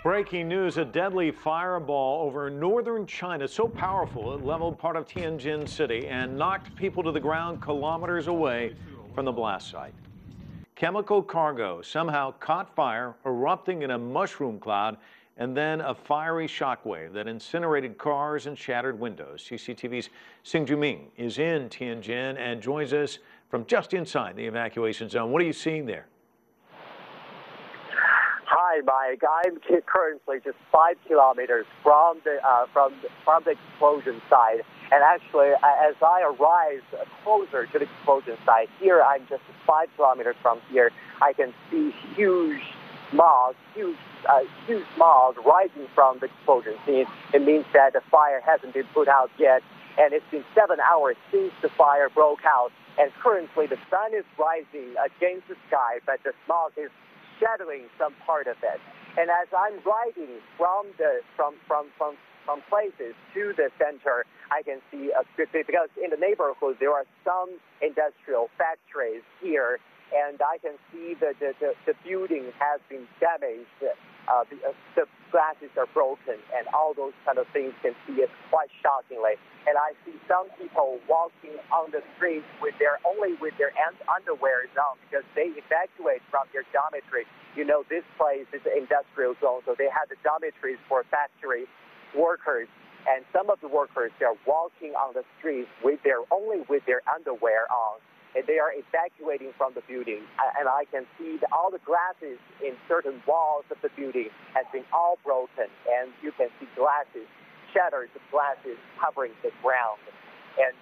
Breaking news, a deadly fireball over northern China, so powerful it leveled part of Tianjin city and knocked people to the ground kilometers away from the blast site. Chemical cargo somehow caught fire, erupting in a mushroom cloud, and then a fiery shockwave that incinerated cars and shattered windows. CCTV's Sing Juming is in Tianjin and joins us from just inside the evacuation zone. What are you seeing there? Hi, Mike. I'm currently just 5 kilometers from the explosion site, and actually, as I arrive closer to the explosion site, here I'm just 5 kilometers from here. I can see huge smog rising from the explosion scene. It means that the fire hasn't been put out yet, and it's been 7 hours since the fire broke out. And currently, the sun is rising against the sky, but the smog is shadowing some part of it. And as I'm riding from places to the center, I can see because in the neighborhood there are some industrial factories here, and I can see that the building has been damaged. The glasses are broken, and all those kind of things can see it quite shockingly. And I see some people walking on the streets only with their underwear on because they evacuate from their dormitory. You know, this place is an industrial zone, so they have the dormitories for factory workers. And some of the workers, they're walking on the streets only with their underwear on. And they are evacuating from the building. And I can see that all the glasses in certain walls of the building has been all broken. And you can see shattered glasses covering the ground. And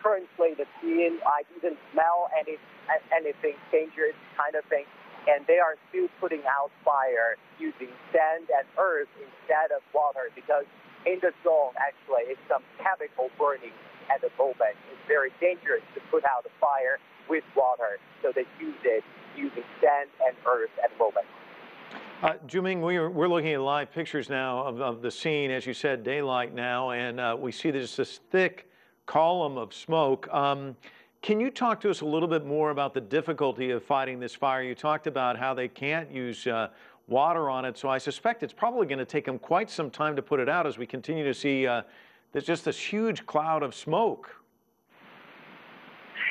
currently the scene, I didn't smell anything dangerous kind of thing. And they are still putting out fire using sand and earth instead of water because in the zone, actually, it's some chemical burning at the moment. It's very dangerous to put out a fire with water, so they use it using sand and earth at the moment. Juming, we're looking at live pictures now of the scene, as you said, daylight now, and we see there's this thick column of smoke. Can you talk to us a little bit more about the difficulty of fighting this fire? You talked about how they can't use water on it, so I suspect it's probably going to take them quite some time to put it out as we continue to see there's just this huge cloud of smoke.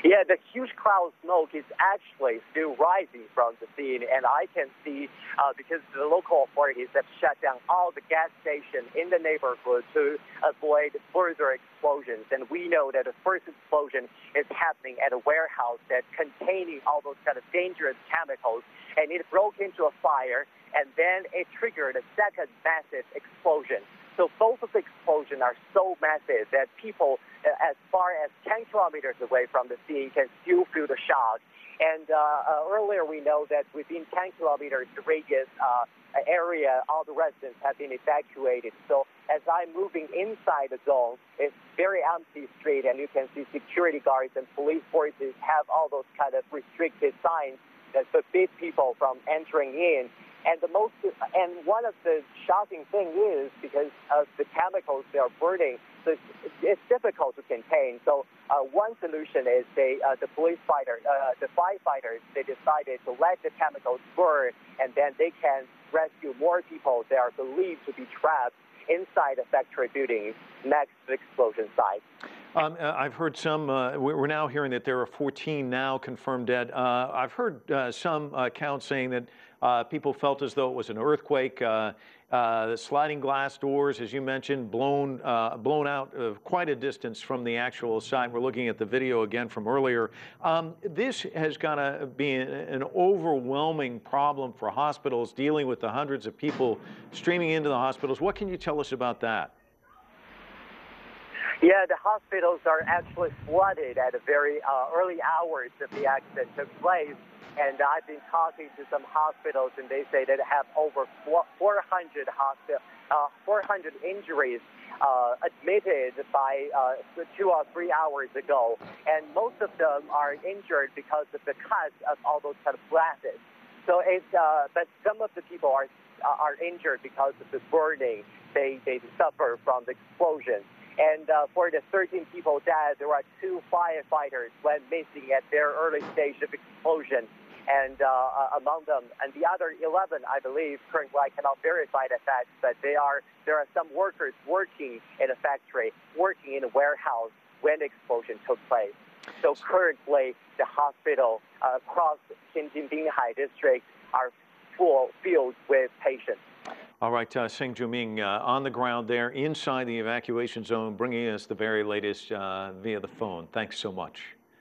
Yeah, the huge cloud of smoke is actually still rising from the scene, and I can see because the local authorities have shut down all the gas stations in the neighborhood to avoid further explosions. And we know that the first explosion is happening at a warehouse that's containing all those kind of dangerous chemicals, and it broke into a fire, and then it triggered a second massive explosion. So both of the explosions are so massive that people as far as 10 kilometers away from the scene can still feel the shock. And earlier we know that within 10 kilometers radius area, all the residents have been evacuated. So as I'm moving inside the zone, it's very empty street, and you can see security guards and police forces have all those kind of restricted signs that forbid people from entering in. And one of the shocking things is because of the chemicals they are burning, so it's difficult to contain. So one solution is the firefighters, they decided to let the chemicals burn, and then they can rescue more people that are believed to be trapped inside the factory buildings next to the explosion site. I've heard some, we're now hearing that there are 14 now confirmed dead. I've heard some accounts saying that people felt as though it was an earthquake. The sliding glass doors, as you mentioned, blown out quite a distance from the actual site. We're looking at the video again from earlier. This has got to be an overwhelming problem for hospitals dealing with the hundreds of people streaming into the hospitals. What can you tell us about that? Yeah, the hospitals are actually flooded at the very early hours of the accident took place. And I've been talking to some hospitals, and they say that they have over 400 injuries admitted by 2 or 3 hours ago. And most of them are injured because of the cuts of all those kind of glasses. So but some of the people are injured because of the burning they suffer from the explosion. And for the 13 people dead, there are 2 firefighters went missing at their early stage of explosion. and among them, and the other 11, I believe, currently I cannot verify the fact, but there are some workers working in a factory, working in a warehouse when the explosion took place. So currently, the hospital across Tianjin Binhai district are filled with patients. All right, Seng Juming, on the ground there inside the evacuation zone, bringing us the very latest via the phone. Thanks so much.